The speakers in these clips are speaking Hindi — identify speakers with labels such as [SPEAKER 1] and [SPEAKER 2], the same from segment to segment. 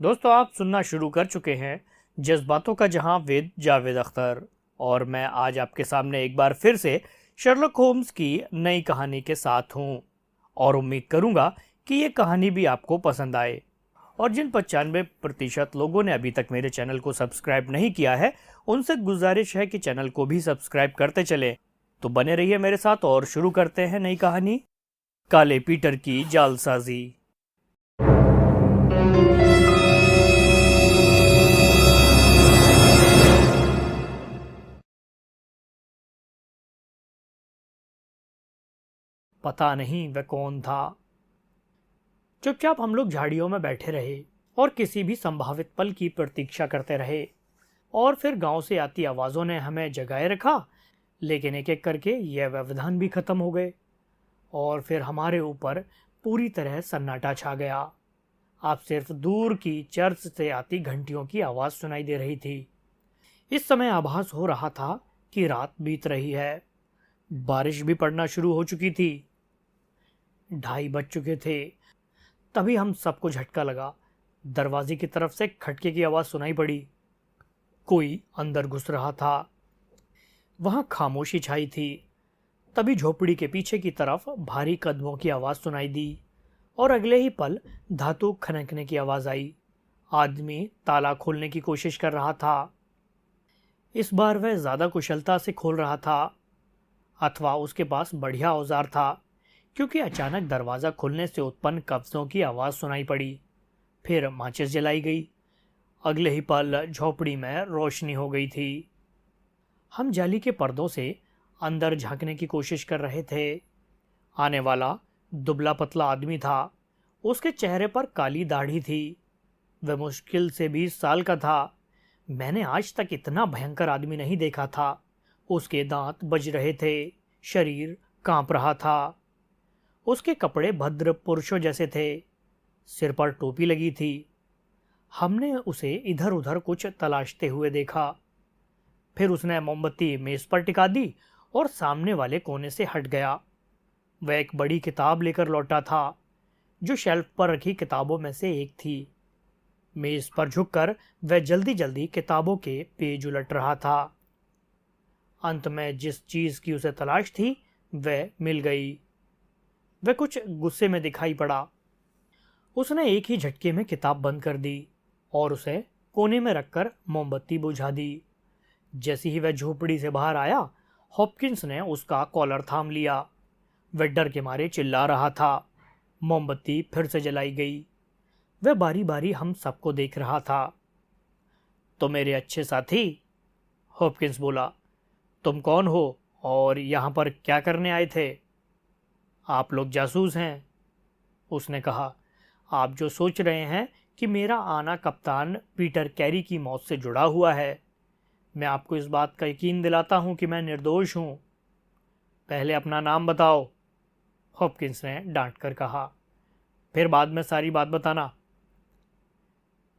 [SPEAKER 1] दोस्तों, आप सुनना शुरू कर चुके हैं जज्बातों का जहां विद जावेद अख्तर। और मैं आज आपके सामने एक बार फिर से शर्लक होम्स की नई कहानी के साथ हूं और उम्मीद करूंगा कि ये कहानी भी आपको पसंद आए। और जिन 95% लोगों ने अभी तक मेरे चैनल को सब्सक्राइब नहीं किया है, उनसे गुजारिश है कि चैनल को भी सब्सक्राइब करते चले। तो बने रहिए मेरे साथ और शुरू करते हैं नई कहानी, काले पीटर की जालसाजी। पता नहीं वह कौन था। चुपचाप हम लोग झाड़ियों में बैठे रहे और किसी भी संभावित पल की प्रतीक्षा करते रहे। और फिर गांव से आती आवाजों ने हमें जगाए रखा, लेकिन एक एक करके यह व्यवधान भी खत्म हो गए और फिर हमारे ऊपर पूरी तरह सन्नाटा छा गया। आप सिर्फ दूर की चर्च से आती घंटियों की आवाज सुनाई दे रही थी। इस समय आभास हो रहा था कि रात बीत रही है। बारिश भी पड़ना शुरू हो चुकी थी। 2:30 बज चुके थे। तभी हम सबको झटका लगा। दरवाजे की तरफ से खटके की आवाज सुनाई पड़ी। कोई अंदर घुस रहा था। वहां खामोशी छाई थी। तभी झोपड़ी के पीछे की तरफ भारी कदमों की आवाज सुनाई दी और अगले ही पल धातु खनकने की आवाज आई। आदमी ताला खोलने की कोशिश कर रहा था। इस बार वह ज्यादा कुशलता से खोल रहा था, अथवा उसके पास बढ़िया औजार था, क्योंकि अचानक दरवाजा खुलने से उत्पन्न कब्जों की आवाज सुनाई पड़ी। फिर माचिस जलाई गई। अगले ही पल झोपड़ी में रोशनी हो गई थी। हम जाली के पर्दों से अंदर झांकने की कोशिश कर रहे थे। आने वाला दुबला पतला आदमी था। उसके चेहरे पर काली दाढ़ी थी। वह मुश्किल से 20 साल का था। मैंने आज तक इतना भयंकर आदमी नहीं देखा था। उसके दांत बज रहे थे, शरीर कांप रहा था। उसके कपड़े भद्र पुरुषों जैसे थे। सिर पर टोपी लगी थी। हमने उसे इधर उधर कुछ तलाशते हुए देखा। फिर उसने मोमबत्ती मेज पर टिका दी और सामने वाले कोने से हट गया। वह एक बड़ी किताब लेकर लौटा था, जो शेल्फ पर रखी किताबों में से एक थी। मेज पर झुककर वह जल्दी जल्दी किताबों के पेज उलट रहा था। अंत में जिस चीज की उसे तलाश थी वह मिल गई। वह कुछ गुस्से में दिखाई पड़ा। उसने एक ही झटके में किताब बंद कर दी और उसे कोने में रखकर मोमबत्ती बुझा दी। जैसे ही वह झोपड़ी से बाहर आया, हॉपकिंस ने उसका कॉलर थाम लिया। वह डर के मारे चिल्ला रहा था। मोमबत्ती फिर से जलाई गई। वह बारी बारी हम सबको देख रहा था। तो मेरे अच्छे साथी, हॉपकिंस बोला, तुम कौन हो और यहां पर क्या करने आए थे? आप लोग जासूस हैं, उसने कहा। आप जो सोच रहे हैं कि मेरा आना कप्तान पीटर कैरी की मौत से जुड़ा हुआ है, मैं आपको इस बात का यकीन दिलाता हूं कि मैं निर्दोष हूं। पहले अपना नाम बताओ, हॉपकिंस ने डांट कर कहा। फिर बाद में सारी बात बताना।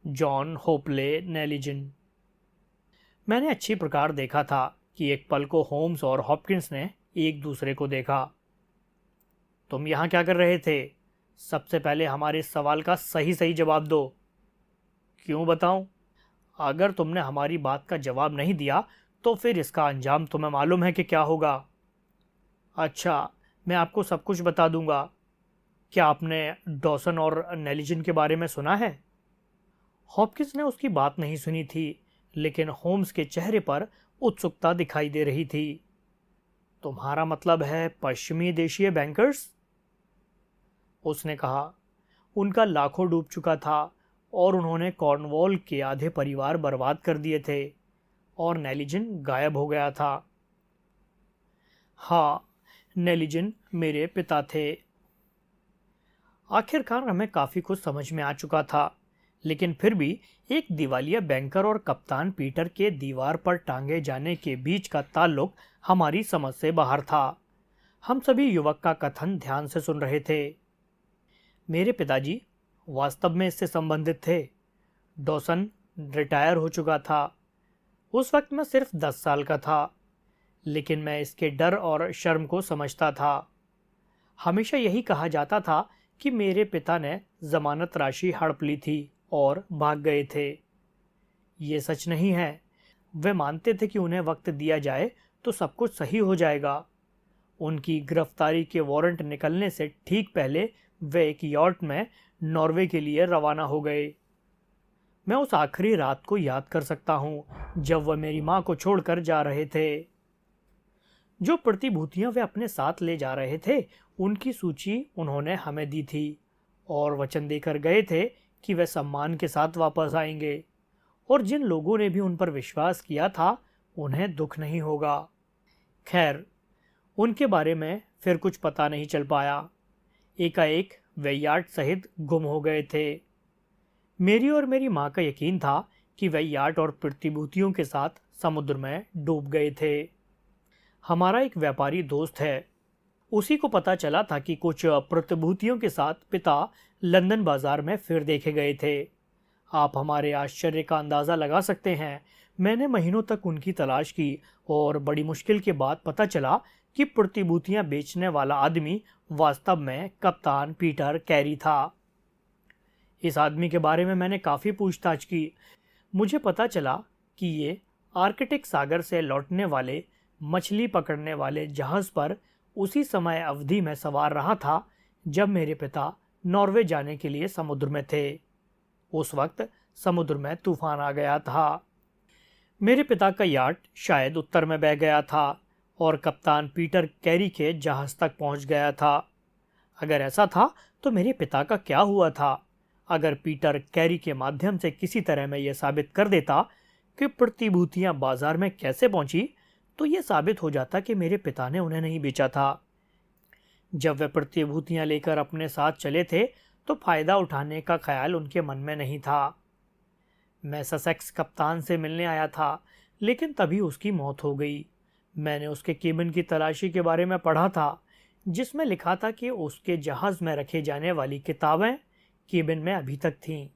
[SPEAKER 1] जॉन होपले नेलिजन। मैंने अच्छी प्रकार देखा था कि एक पल को होम्स और हॉपकिंस ने एक दूसरे को देखा। तुम यहां क्या कर रहे थे? सबसे पहले हमारे इस सवाल का सही सही जवाब दो। क्यों बताऊं? अगर तुमने हमारी बात का जवाब नहीं दिया तो फिर इसका अंजाम तुम्हें मालूम है कि क्या होगा। अच्छा, मैं आपको सब कुछ बता दूंगा। क्या आपने डॉसन और नेलिजन के बारे में सुना है? हॉपकिंस ने उसकी बात नहीं सुनी थी, लेकिन होम्स के चेहरे पर उत्सुकता दिखाई दे रही थी। तुम्हारा मतलब है पश्चिमी देशीय बैंकर्स? उसने कहा। उनका लाखों डूब चुका था और उन्होंने कॉर्नवॉल के आधे परिवार बर्बाद कर दिए थे और नेलिजन गायब हो गया था। हाँ, नेलिजन मेरे पिता थे। आखिरकार हमें काफी कुछ समझ में आ चुका था, लेकिन फिर भी एक दिवालिया बैंकर और कप्तान पीटर के दीवार पर टांगे जाने के बीच का ताल्लुक हमारी समझ से बाहर था। हम सभी युवक का कथन ध्यान से सुन रहे थे। मेरे पिताजी वास्तव में इससे संबंधित थे। डॉसन रिटायर हो चुका था। उस वक्त मैं सिर्फ 10 साल का था, लेकिन मैं इसके डर और शर्म को समझता था। हमेशा यही कहा जाता था कि मेरे पिता ने जमानत राशि हड़प ली थी और भाग गए थे। ये सच नहीं है। वे मानते थे कि उन्हें वक्त दिया जाए तो सब कुछ सही हो जाएगा। उनकी गिरफ्तारी के वारंट निकलने से ठीक पहले वे एक यॉट में नॉर्वे के लिए रवाना हो गए। मैं उस आखिरी रात को याद कर सकता हूं जब वह मेरी मां को छोड़कर जा रहे थे। जो प्रतिभूतियां वे अपने साथ ले जा रहे थे उनकी सूची उन्होंने हमें दी थी और वचन देकर गए थे कि वे सम्मान के साथ वापस आएंगे, और जिन लोगों ने भी उन पर विश्वास किया था उन्हें दुख नहीं होगा। खैर, उनके बारे में फिर कुछ पता नहीं चल पाया। एकाएक वे याट सहित गुम हो गए थे। मेरी और मेरी मां का यकीन था कि वे याट और प्रतिभूतियों के साथ समुद्र में डूब गए थे। हमारा एक व्यापारी दोस्त है, उसी को पता चला था कि कुछ प्रतिभूतियों के साथ पिता लंदन बाजार में फिर देखे गए थे। आप हमारे आश्चर्य का अंदाजा लगा सकते हैं। मैंने महीनों तक उनकी तलाश की और बड़ी मुश्किल के बाद पता चला कि प्रतिभूतियां बेचने वाला आदमी वास्तव में कप्तान पीटर कैरी था। इस आदमी के बारे में मैंने काफ़ी पूछताछ की। मुझे पता चला कि ये आर्कटिक सागर से लौटने वाले मछली पकड़ने वाले जहाज़ पर उसी समय अवधि में सवार रहा था जब मेरे पिता नॉर्वे जाने के लिए समुद्र में थे। उस वक्त समुद्र में तूफान आ गया था। मेरे पिता का याट शायद उत्तर में बह गया था और कप्तान पीटर कैरी के जहाज तक पहुंच गया था। अगर ऐसा था तो मेरे पिता का क्या हुआ था? अगर पीटर कैरी के माध्यम से किसी तरह मैं यह साबित कर देता कि प्रतिभूतियां बाजार में कैसे पहुंची, तो यह साबित हो जाता कि मेरे पिता ने उन्हें नहीं बेचा था। जब वे प्रतिभूतियां लेकर अपने साथ चले थे तो फायदा उठाने का ख्याल उनके मन में नहीं था। मैं ससेक्स कप्तान से मिलने आया था, लेकिन तभी उसकी मौत हो गई। मैंने उसके केबिन की तलाशी के बारे में पढ़ा था, जिसमें लिखा था कि उसके जहाज में रखे जाने वाली किताबें केबिन में अभी तक थीं।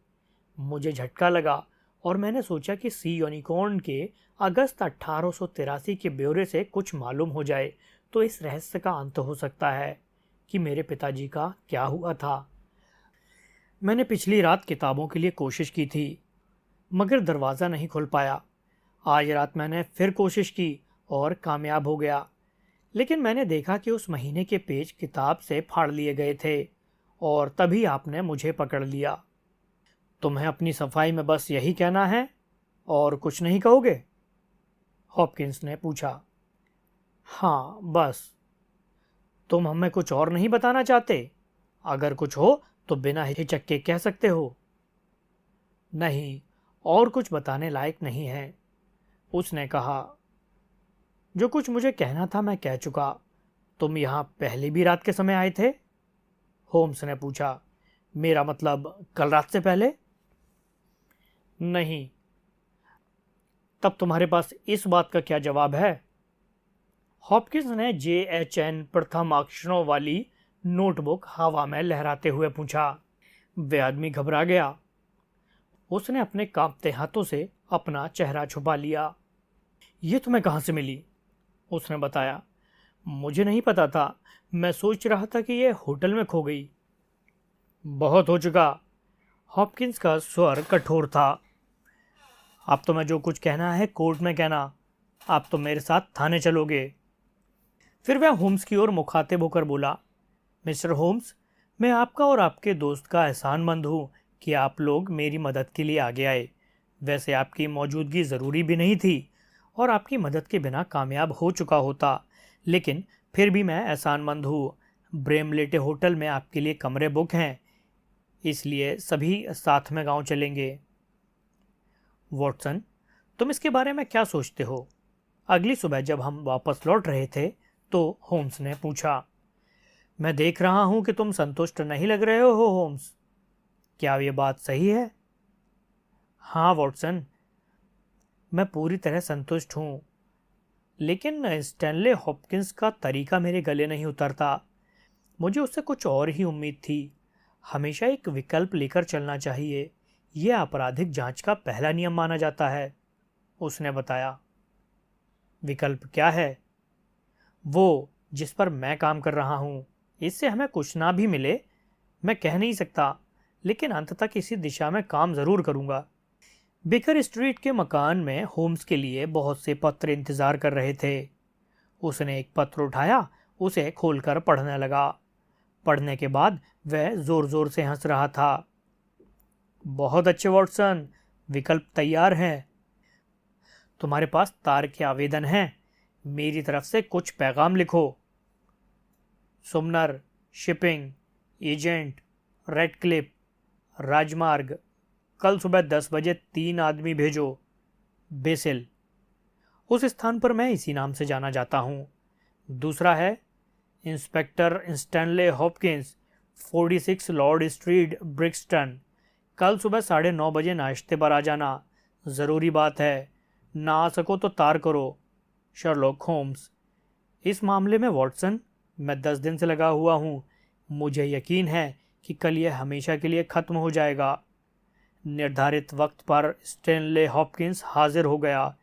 [SPEAKER 1] मुझे झटका लगा और मैंने सोचा कि सी यूनिकॉर्न के अगस्त 1883 के ब्यौरे से कुछ मालूम हो जाए तो इस रहस्य का अंत हो सकता है कि मेरे पिताजी का क्या हुआ था। मैंने पिछली रात किताबों के लिए कोशिश की थी, मगर दरवाज़ा नहीं खुल पाया। आज रात मैंने फिर कोशिश की और कामयाब हो गया, लेकिन मैंने देखा कि उस महीने के पेज किताब से फाड़ लिए गए थे और तभी आपने मुझे पकड़ लिया। तुम्हें अपनी सफाई में बस यही कहना है और कुछ नहीं कहोगे? हॉपकिंस ने पूछा। हाँ, बस। तुम हमें कुछ और नहीं बताना चाहते? अगर कुछ हो तो बिना हिचक के कह सकते हो। नहीं, और कुछ बताने लायक नहीं है, उसने कहा। जो कुछ मुझे कहना था मैं कह चुका। तुम यहाँ पहले भी रात के समय आए थे? होम्स ने पूछा। मेरा मतलब कल रात से पहले? नहीं। तब तुम्हारे पास इस बात का क्या जवाब है? हॉपकिंस ने JHN प्रथम अक्षरों वाली नोटबुक हवा में लहराते हुए पूछा। वे आदमी घबरा गया। उसने अपने कांपते हाथों से अपना चेहरा छुपा लिया। ये तुम्हें कहाँ से मिली? उसने बताया। मुझे नहीं पता था, मैं सोच रहा था कि यह होटल में खो गई। बहुत हो चुका। हॉपकिंस का स्वर कठोर था। अब तो मैं जो कुछ कहना है कोर्ट में कहना। आप तो मेरे साथ थाने चलोगे। फिर वह होम्स की ओर मुखातिब होकर बोला। मिस्टर होम्स, मैं आपका और आपके दोस्त का एहसानमंद हूँ कि आप लोग मेरी मदद के लिए आगे आए। वैसे आपकी मौजूदगी ज़रूरी भी नहीं थी और आपकी मदद के बिना कामयाब हो चुका होता, लेकिन फिर भी मैं एहसानमंद हूँ। ब्रेमलेटे होटल में आपके लिए कमरे बुक हैं, इसलिए सभी साथ में गांव चलेंगे। वॉटसन, तुम इसके बारे में क्या सोचते हो? अगली सुबह जब हम वापस लौट रहे थे तो होम्स ने पूछा। मैं देख रहा हूं कि तुम संतुष्ट नहीं लग रहे हो होम्स। क्या ये बात सही है? हाँ वॉटसन, मैं पूरी तरह संतुष्ट हूं, लेकिन स्टैनले हॉपकिंस का तरीका मेरे गले नहीं उतरता। मुझे उससे कुछ और ही उम्मीद थी। हमेशा एक विकल्प लेकर चलना चाहिए, यह आपराधिक जांच का पहला नियम माना जाता है, उसने बताया। विकल्प क्या है? वो जिस पर मैं काम कर रहा हूं। इससे हमें कुछ ना भी मिले, मैं कह नहीं सकता, लेकिन अंत तक इसी दिशा में काम जरूर करूंगा। बेकर स्ट्रीट के मकान में होम्स के लिए बहुत से पत्र इंतजार कर रहे थे। उसने एक पत्र उठाया, उसे खोलकर पढ़ने लगा। पढ़ने के बाद वह जोर जोर से हंस रहा था। बहुत अच्छे वॉटसन, विकल्प तैयार हैं। तुम्हारे पास तार के आवेदन हैं। मेरी तरफ से कुछ पैगाम लिखो। सुमनर, शिपिंग, एजेंट, रेड क्लिप, राजमार्ग, कल सुबह 10 बजे 3 आदमी भेजो। बेसिल, उस स्थान पर मैं इसी नाम से जाना जाता हूँ। दूसरा है inspector Stanley Hopkins, 46 Lord street, Brixton, कल सुबह 9:30 बजे नाश्ते पर आ जाना। ज़रूरी बात है, ना आ सको तो तार करो। Sherlock Holmes. इस मामले में वॉटसन, मैं 10 दिन से लगा हुआ हूँ। मुझे यकीन है कि कल यह हमेशा के लिए ख़त्म हो जाएगा। निर्धारित वक्त पर स्टैनले हॉपकिंस हाजिर हो गया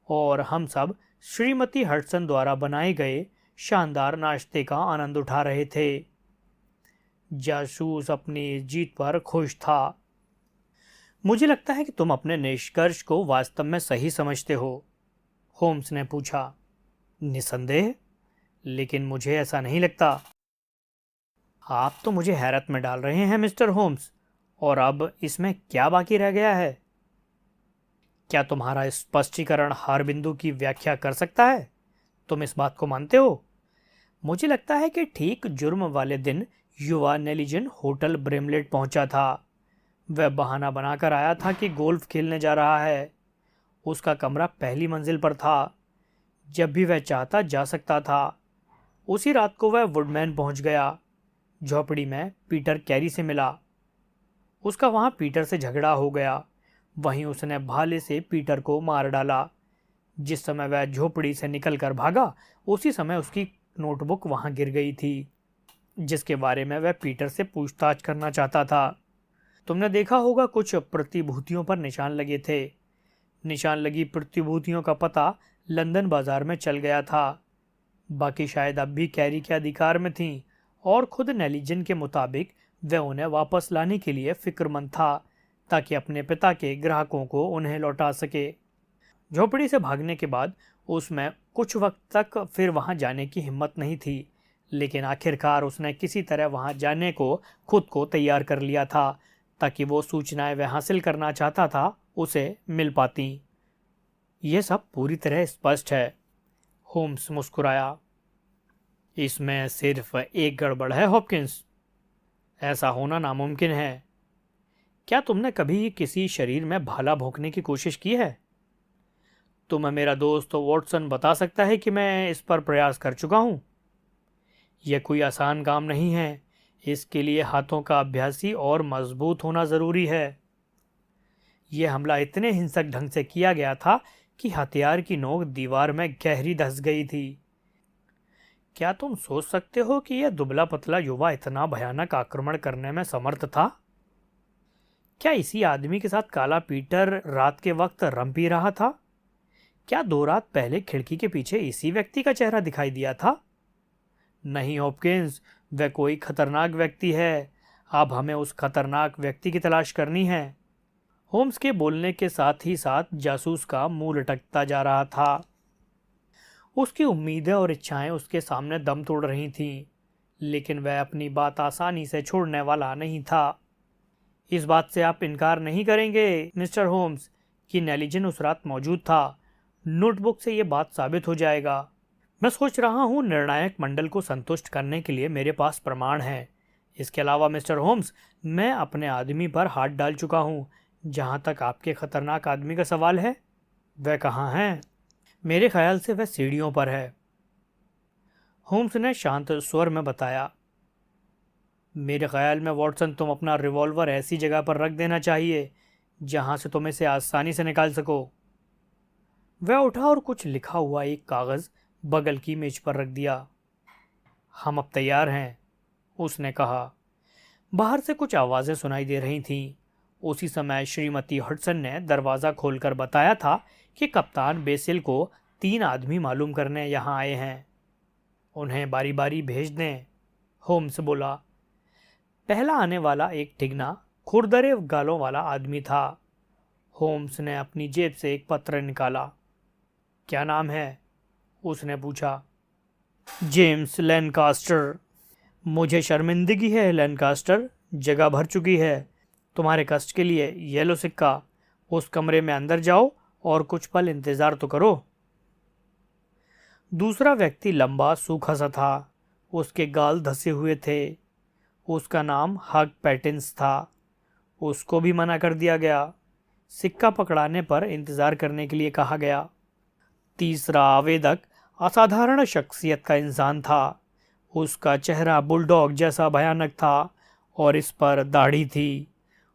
[SPEAKER 1] और हम सब श्रीमती हडसन द्वारा बनाए गए शानदार नाश्ते का आनंद उठा रहे थे। जासूस अपनी जीत पर खुश था। मुझे लगता है कि तुम अपने निष्कर्ष को वास्तव में सही समझते हो, होम्स ने पूछा। निसंदेह, लेकिन मुझे ऐसा नहीं लगता। आप तो मुझे हैरत में डाल रहे हैं मिस्टर होम्स, और अब इसमें क्या बाकी रह गया है? क्या तुम्हारा स्पष्टीकरण हर बिंदु की व्याख्या कर सकता है? तुम इस बात को मानते हो? मुझे लगता है कि ठीक जुर्म वाले दिन युवा नेलिजन होटल ब्रेमलेट पहुंचा था। वह बहाना बनाकर आया था कि गोल्फ खेलने जा रहा है। उसका कमरा पहली मंजिल पर था। जब भी वह चाहता जा सकता था। उसी रात को वह वुडमैन पहुंच गया। झोपड़ी में पीटर कैरी से मिला। उसका वहां पीटर से झगड़ा हो गया। वहीं उसने भाले से पीटर को मार डाला। जिस समय वह झोपड़ी से निकलकर भागा, उसी समय उसकी नोटबुक वहां गिर गई थी, जिसके बारे में वह पीटर से पूछताछ करना चाहता था। तुमने देखा होगा कुछ प्रतिभूतियों पर निशान लगे थे। निशान लगी प्रतिभूतियों का पता लंदन बाजार में चल गया था। बाकी शायद अब भी कैरी के अधिकार में थीं और खुद नेलिजन के मुताबिक वह उन्हें वापस लाने के लिए फिक्रमंद था, ताकि अपने पिता के ग्राहकों को उन्हें लौटा सके। झोपड़ी से भागने के बाद उसमें कुछ वक्त तक फिर वहां जाने की हिम्मत नहीं थी, लेकिन आखिरकार उसने किसी तरह वहां जाने को खुद को तैयार कर लिया था, ताकि वो सूचनाएं वह हासिल करना चाहता था उसे मिल पाती। यह सब पूरी तरह स्पष्ट है, होम्स मुस्कुराया। इसमें सिर्फ एक गड़बड़ है हॉपकिंस। ऐसा होना नामुमकिन है। क्या तुमने कभी किसी शरीर में भाला भोंकने की कोशिश की है? तुम्हें मेरा दोस्त वॉटसन बता सकता है कि मैं इस पर प्रयास कर चुका हूं। यह कोई आसान काम नहीं है। इसके लिए हाथों का अभ्यासी और मजबूत होना जरूरी है। यह हमला इतने हिंसक ढंग से किया गया था कि हथियार की नोक दीवार में गहरी धंस गई थी। क्या तुम सोच सकते हो कि यह दुबला पतला युवा इतना भयानक आक्रमण करने में समर्थ था? क्या इसी आदमी के साथ काला पीटर रात के वक्त रम पी रहा था? क्या 2 रात पहले खिड़की के पीछे इसी व्यक्ति का चेहरा दिखाई दिया था? नहीं हॉपकिंस, वह कोई खतरनाक व्यक्ति है। अब हमें उस खतरनाक व्यक्ति की तलाश करनी है। होम्स के बोलने के साथ ही साथ जासूस का मुंह लटकता जा रहा था। उसकी उम्मीदें और इच्छाएं उसके सामने दम तोड़ रही थीं, लेकिन वह अपनी बात आसानी से छोड़ने वाला नहीं था। इस बात से आप इनकार नहीं करेंगे मिस्टर होम्स कि नेलिजन उस रात मौजूद था। नोटबुक से यह बात साबित हो जाएगा। मैं सोच रहा हूं निर्णायक मंडल को संतुष्ट करने के लिए मेरे पास प्रमाण है। इसके अलावा मिस्टर होम्स, मैं अपने आदमी पर हाथ डाल चुका हूं। जहां तक आपके खतरनाक आदमी का सवाल है, वह कहाँ है? मेरे ख्याल से वह सीढ़ियों पर है, होम्स ने शांत स्वर में बताया। मेरे ख्याल में वॉटसन, तुम अपना रिवॉल्वर ऐसी जगह पर रख देना चाहिए जहां से तुम इसे आसानी से निकाल सको। वह उठा और कुछ लिखा हुआ एक कागज बगल की मेज पर रख दिया। हम अब तैयार हैं, उसने कहा। बाहर से कुछ आवाजें सुनाई दे रही थीं। उसी समय श्रीमती हडसन ने दरवाजा खोलकर बताया था कि कप्तान बेसिल को 3 आदमी मालूम करने यहाँ आए हैं। उन्हें बारी बारी भेज दें, होम्स बोला। पहला आने वाला एक ठिगना खुरदरे गालों वाला आदमी था। होम्स ने अपनी जेब से एक पत्र निकाला। क्या नाम है? उसने पूछा। जेम्स लैनकास्टर। मुझे शर्मिंदगी है लैनकास्टर, जगह भर चुकी है। तुम्हारे कष्ट के लिए ये लो सिक्का। उस कमरे में अंदर जाओ और कुछ पल इंतजार तो करो। दूसरा व्यक्ति लंबा सूखा सा था, उसके गाल धसे हुए थे। उसका नाम हग पैटिंस था। उसको भी मना कर दिया गया। सिक्का पकड़ाने पर इंतजार करने के लिए कहा गया। तीसरा आवेदक असाधारण शख्सियत का इंसान था। उसका चेहरा बुलडॉग जैसा भयानक था और इस पर दाढ़ी थी।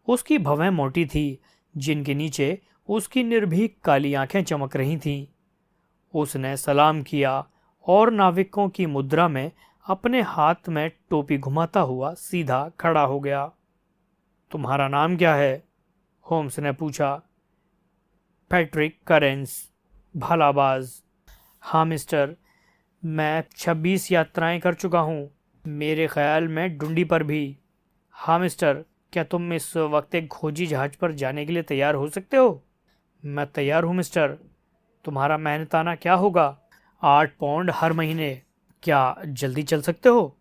[SPEAKER 1] उसकी भवें मोटी थी, जिनके नीचे उसकी निर्भीक काली आंखें चमक रही थीं। उसने सलाम किया और नाविकों की मुद्रा में अपने हाथ में टोपी घुमाता हुआ सीधा खड़ा हो गया। तुम्हारा नाम क्या है? होम्स ने पूछा। पैट्रिक करेंस, भालाबाज। हाँ मिस्टर, मैं 26 यात्राएं कर चुका हूँ, मेरे ख्याल में डुंडी पर भी। हाँ मिस्टर, क्या तुम इस वक्त एक खोजी जहाज पर जाने के लिए तैयार हो सकते हो? मैं तैयार हूँ मिस्टर। तुम्हारा मेहनताना क्या होगा? 8 पाउंड हर महीने। क्या जल्दी चल सकते हो?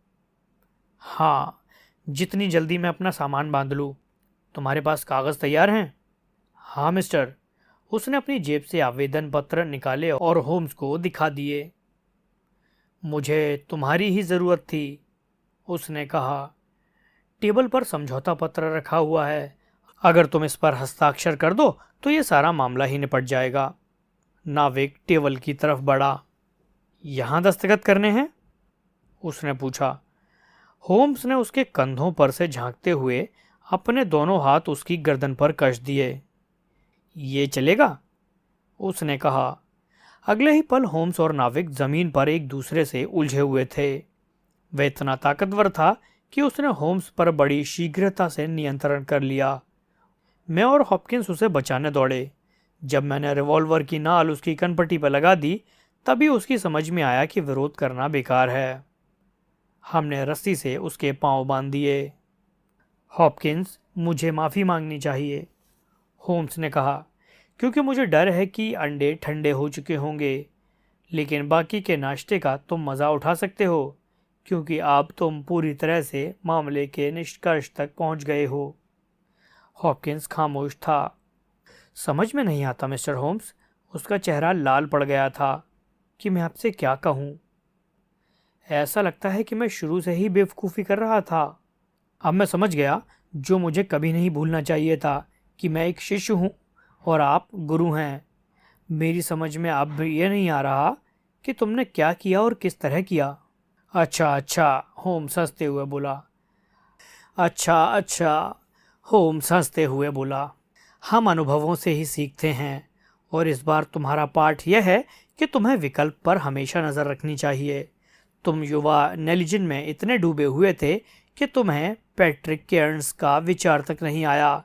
[SPEAKER 1] हाँ, जितनी जल्दी मैं अपना सामान बांध लूँ। तुम्हारे पास कागज़ तैयार हैं? हाँ मिस्टर। उसने अपनी जेब से आवेदन पत्र निकाले और होम्स को दिखा दिए। मुझे तुम्हारी ही ज़रूरत थी, उसने कहा। टेबल पर समझौता पत्र रखा हुआ है। अगर तुम इस पर हस्ताक्षर कर दो तो ये सारा मामला ही निपट जाएगा। नाविक टेबल की तरफ बढ़ा। यहाँ दस्तखत करने हैं? उसने पूछा। होम्स ने उसके कंधों पर से झांकते हुए अपने दोनों हाथ उसकी गर्दन पर कस दिए। ये चलेगा? उसने कहा। अगले ही पल होम्स और नाविक जमीन पर एक दूसरे से उलझे हुए थे। वह इतना ताकतवर था कि उसने होम्स पर बड़ी शीघ्रता से नियंत्रण कर लिया। मैं और हॉपकिंस उसे बचाने दौड़े। जब मैंने रिवॉल्वर की नाल उसकी कनपट्टी पर लगा दी, तभी उसकी समझ में आया कि विरोध करना बेकार है। हमने रस्सी से उसके पांव बांध दिए। हॉपकिंस, मुझे माफ़ी मांगनी चाहिए, होम्स ने कहा, क्योंकि मुझे डर है कि अंडे ठंडे हो चुके होंगे। लेकिन बाकी के नाश्ते का तुम मज़ा उठा सकते हो, क्योंकि अब तुम पूरी तरह से मामले के निष्कर्ष तक पहुंच गए हो। हॉपकिंस खामोश था। समझ में नहीं आता मिस्टर होम्स, उसका चेहरा लाल पड़ गया था, कि मैं आपसे क्या कहूँ। ऐसा लगता है कि मैं शुरू से ही बेवकूफ़ी कर रहा था। अब मैं समझ गया जो मुझे कभी नहीं भूलना चाहिए था, कि मैं एक शिष्य हूँ और आप गुरु हैं। मेरी समझ में अब ये नहीं आ रहा कि तुमने क्या किया और किस तरह किया। अच्छा अच्छा, होम्स हंसते हुए बोला। अच्छा अच्छा, होम्स हंसते हुए बोला। हम अनुभवों से ही सीखते हैं, और इस बार तुम्हारा पाठ यह है कि तुम्हें विकल्प पर हमेशा नज़र रखनी चाहिए। तुम युवा नेलिजन में इतने डूबे हुए थे कि तुम्हें पैट्रिक केयर्न्स का विचार तक नहीं आया,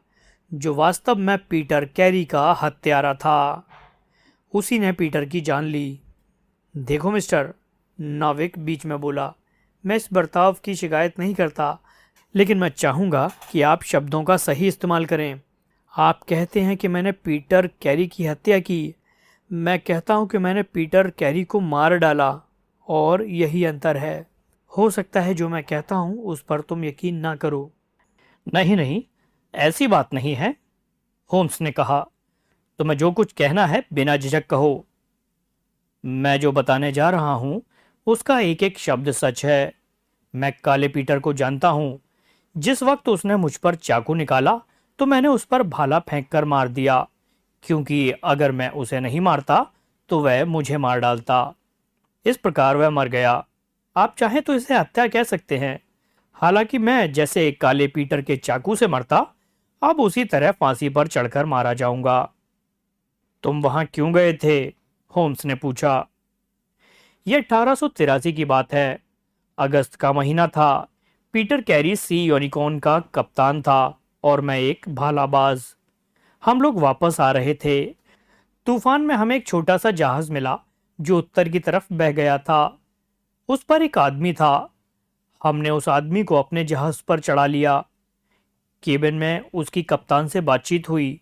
[SPEAKER 1] जो वास्तव में पीटर कैरी का हत्यारा था। उसी ने पीटर की जान ली। देखो मिस्टर, नाविक बीच में बोला, मैं इस बर्ताव की शिकायत नहीं करता, लेकिन मैं चाहूँगा कि आप शब्दों का सही इस्तेमाल करें। आप कहते हैं कि मैंने पीटर कैरी की हत्या की। मैं कहता हूँ कि मैंने पीटर कैरी को मार डाला, और यही अंतर है। हो सकता है जो मैं कहता हूँ उस पर तुम यकीन ना करो। नहीं नहीं, ऐसी बात नहीं है, होम्स ने कहा। तुम्हें जो कुछ कहना है बिना झिझक कहो। मैं जो बताने जा रहा हूँ उसका एक एक शब्द सच है। मैं काले पीटर को जानता हूँ। जिस वक्त उसने मुझ पर चाकू निकाला तो मैंने उस पर भाला फेंक कर मार दिया, क्योंकि अगर मैं उसे नहीं मारता तो वह मुझे मार डालता। इस प्रकार वह मर गया। आप चाहें तो इसे हत्या कह सकते हैं। हालांकि मैं जैसे काले पीटर के चाकू से मरता, अब उसी तरह फांसी पर चढ़कर मारा जाऊंगा। तुम वहां क्यों गए थे? होम्स ने पूछा। यह 1883 की बात है। अगस्त का महीना था। पीटर कैरी सी यूनिकॉर्न का कप्तान था और मैं एक भालाबाज। हम लोग वापस आ रहे थे। तूफान में हमें एक छोटा सा जहाज मिला जो उत्तर की तरफ बह गया था। उस पर एक आदमी था। हमने उस आदमी को अपने जहाज पर चढ़ा लिया। केबिन में उसकी कप्तान से बातचीत हुई।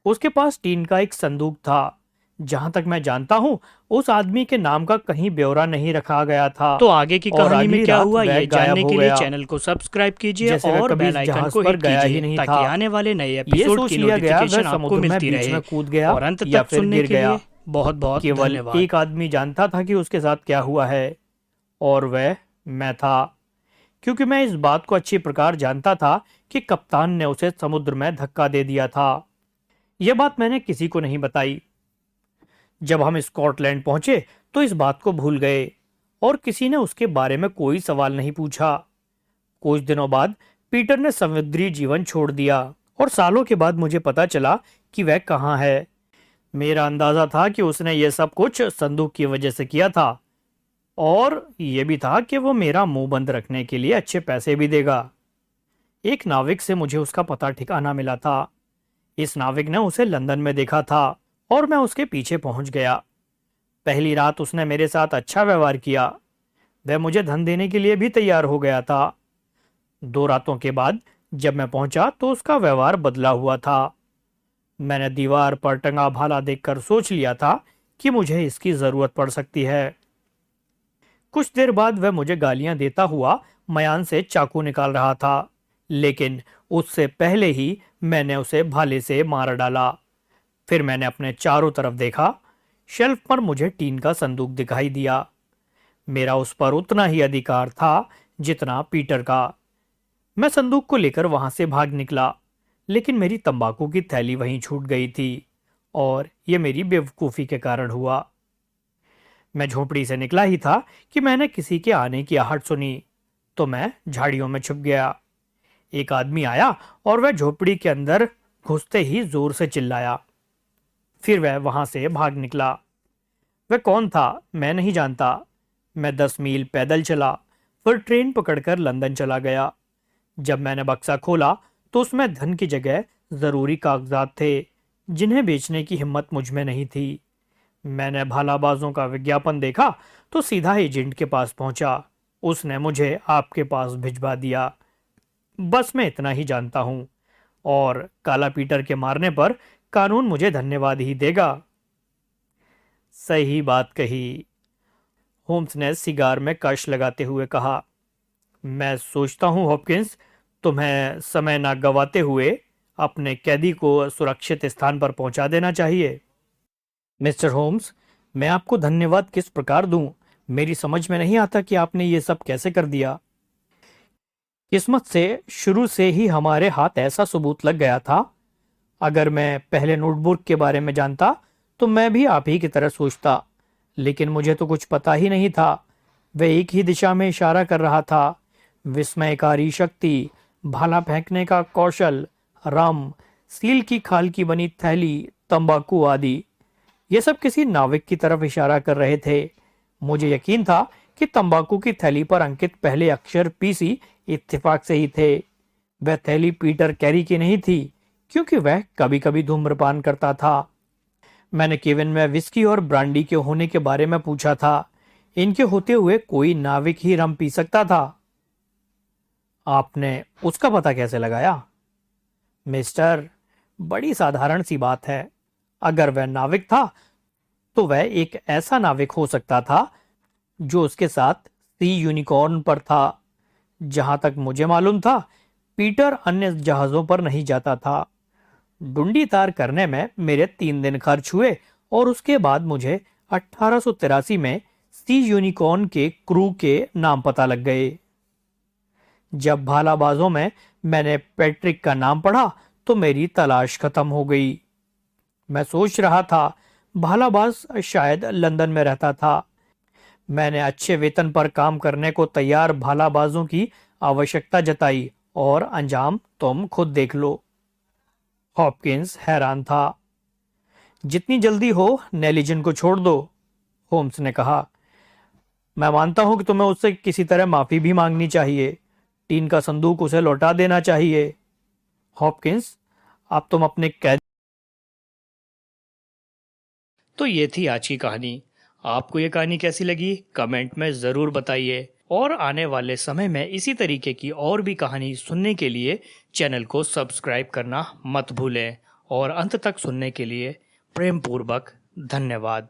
[SPEAKER 1] उसके पास टीन का एक संदूक था। जहां तक मैं जानता हूं, उस आदमी के नाम का कहीं ब्यौरा नहीं रखा गया था।
[SPEAKER 2] तो आगे की
[SPEAKER 1] और
[SPEAKER 2] कहानी में
[SPEAKER 1] अगली
[SPEAKER 2] क्या
[SPEAKER 1] रात
[SPEAKER 2] हुआ
[SPEAKER 1] वह
[SPEAKER 2] ये
[SPEAKER 1] गायब
[SPEAKER 2] जानने
[SPEAKER 1] हो
[SPEAKER 2] के लिए
[SPEAKER 1] गया,
[SPEAKER 2] चैनल को सब्सक्राइब कीजिए
[SPEAKER 1] जैसे वह
[SPEAKER 2] और
[SPEAKER 1] कभी
[SPEAKER 2] बेल
[SPEAKER 1] इस
[SPEAKER 2] आइकन
[SPEAKER 1] जहाज
[SPEAKER 2] को
[SPEAKER 1] पर
[SPEAKER 2] हिट
[SPEAKER 1] गया ही
[SPEAKER 2] कीजिए
[SPEAKER 1] नहीं
[SPEAKER 2] ताकि
[SPEAKER 1] था।
[SPEAKER 2] आने वाले नए
[SPEAKER 1] ये
[SPEAKER 2] एपिसोड
[SPEAKER 1] सोच
[SPEAKER 2] की
[SPEAKER 1] लिया गया वह
[SPEAKER 2] नोटिफिकेशन आपको
[SPEAKER 1] समुद्र में
[SPEAKER 2] मिलती
[SPEAKER 1] बीच
[SPEAKER 2] रहे।
[SPEAKER 1] में कूद गया
[SPEAKER 2] और अंत
[SPEAKER 1] या
[SPEAKER 2] तक
[SPEAKER 1] फिर
[SPEAKER 2] सुनने
[SPEAKER 1] गिर
[SPEAKER 2] के
[SPEAKER 1] गया।
[SPEAKER 2] लिए बहुत बहुत
[SPEAKER 1] केवल
[SPEAKER 2] धन्यवाद।
[SPEAKER 1] एक आदमी जानता था कि उसके साथ क्या हुआ है, और वह मैं था, क्योंकि मैं इस बात को अच्छी प्रकार जानता था कि कप्तान ने उसे समुद्र में धक्का दे दिया था। यह बात मैंने किसी को नहीं बताई। जब हम स्कॉटलैंड पहुंचे तो इस बात को भूल गए और किसी ने उसके बारे में कोई सवाल नहीं पूछा। कुछ दिनों बाद पीटर ने समुद्री जीवन छोड़ दिया और सालों के बाद मुझे पता चला कि वह कहाँ है। मेरा अंदाजा था कि उसने यह सब कुछ संदूक की वजह से किया था, और यह भी था कि वो मेरा मुंह बंद रखने के लिए अच्छे पैसे भी देगा। एक नाविक से मुझे उसका पता ठिकाना मिला था। इस नाविक ने उसे लंदन में देखा था और मैं उसके पीछे पहुंच गया। पहली रात उसने मेरे साथ अच्छा व्यवहार किया। वह मुझे धन देने के लिए भी तैयार हो गया था। 2 रातों के बाद जब मैं पहुंचा तो उसका व्यवहार बदला हुआ था। मैंने दीवार पर टंगा भाला देखकर सोच लिया था कि मुझे इसकी जरूरत पड़ सकती है। कुछ देर बाद वह मुझे गालियां देता हुआ मयान से चाकू निकाल रहा था, लेकिन उससे पहले ही मैंने उसे भाले से मार डाला। फिर मैंने अपने चारों तरफ देखा। शेल्फ पर मुझे टीन का संदूक दिखाई दिया। मेरा उस पर उतना ही अधिकार था जितना पीटर का। मैं संदूक को लेकर वहां से भाग निकला, लेकिन मेरी तंबाकू की थैली वहीं छूट गई थी, और यह मेरी बेवकूफी के कारण हुआ। मैं झोपड़ी से निकला ही था कि मैंने किसी के आने की आहट सुनी, तो मैं झाड़ियों में छुप गया। एक आदमी आया और वह झोपड़ी के अंदर घुसते ही जोर से चिल्लाया। फिर वह वहां से भाग निकला। वह कौन था मैं नहीं जानता। मैं 10 मील पैदल चला, फिर ट्रेन पकड़कर लंदन चला गया। जब मैंने बक्सा खोला तो उसमें धन की जगह जरूरी कागजात थे, जिन्हें बेचने की हिम्मत मुझ में नहीं थी। मैंने भालाबाजों का विज्ञापन देखा तो सीधा एजेंट के पास पहुंचा। उसने मुझे आपके पास भिजवा दिया। बस मैं इतना ही जानता हूं, और काला पीटर के मारने पर कानून मुझे धन्यवाद ही देगा। सही बात कही, होम्स ने सिगार में कश लगाते हुए कहा। मैं सोचता हूं हॉपकिंस, तुम्हें समय ना गवाते हुए अपने कैदी को सुरक्षित स्थान पर पहुंचा देना चाहिए। मिस्टर होम्स, मैं आपको धन्यवाद किस प्रकार दूं? मेरी समझ में नहीं आता कि आपने ये सब कैसे कर दिया। किस्मत से शुरू से ही हमारे हाथ ऐसा सबूत लग गया था। अगर मैं पहले नोटबुक के बारे में जानता तो मैं भी आप ही की तरह सोचता, लेकिन मुझे तो कुछ पता ही नहीं था। वह एक ही दिशा में इशारा कर रहा था। विस्मयकारी शक्ति, भाला फेंकने का कौशल, रम, सील की खाल की बनी थैली, तंबाकू आदि, ये सब किसी नाविक की तरफ इशारा कर रहे थे। मुझे यकीन था कि तंबाकू की थैली पर अंकित पहले अक्षर पीसी इत्तेफाक से ही थे। वह थैली पीटर कैरी की नहीं थी, क्योंकि वह कभी कभी धूम्रपान करता था। मैंने केविन में विस्की और ब्रांडी के होने के बारे में पूछा था। इनके होते हुए कोई नाविक ही रम पी सकता था। आपने उसका पता कैसे लगाया? मिस्टर, बड़ी साधारण सी बात है। अगर वह नाविक था तो वह एक ऐसा नाविक हो सकता था जो उसके साथ सी यूनिकॉर्न पर था। जहां तक मुझे मालूम था, पीटर अन्य जहाजों पर नहीं जाता था। डुंडी तार करने में मेरे 3 दिन खर्च हुए, और उसके बाद मुझे 1883 में सी यूनिकॉर्न के क्रू के नाम पता लग गए। जब भालाबाजों में मैंने पैट्रिक का नाम पढ़ा तो मेरी तलाश खत्म हो गई। मैं सोच रहा था भालाबाज शायद लंदन में रहता था। मैंने अच्छे वेतन पर काम करने को तैयार भालाबाजों की आवश्यकता जताई, और अंजाम तुम खुद देख लो। हॉपकिंस हैरान था। जितनी जल्दी हो नेलिजन को छोड़ दो, होम्स ने कहा। मैं मानता हूं कि तुम्हें उससे किसी तरह माफी भी मांगनी चाहिए। टीन का संदूक उसे लौटा देना चाहिए। हॉपकिंस, अब तुम अपने कैद।
[SPEAKER 2] तो ये थी आज की कहानी। आपको ये कहानी कैसी लगी कमेंट में ज़रूर बताइए,
[SPEAKER 1] और आने वाले समय में इसी तरीके की और भी कहानी सुनने के लिए चैनल को सब्सक्राइब करना मत भूलें और अंत तक सुनने के लिए प्रेम पूर्वक धन्यवाद।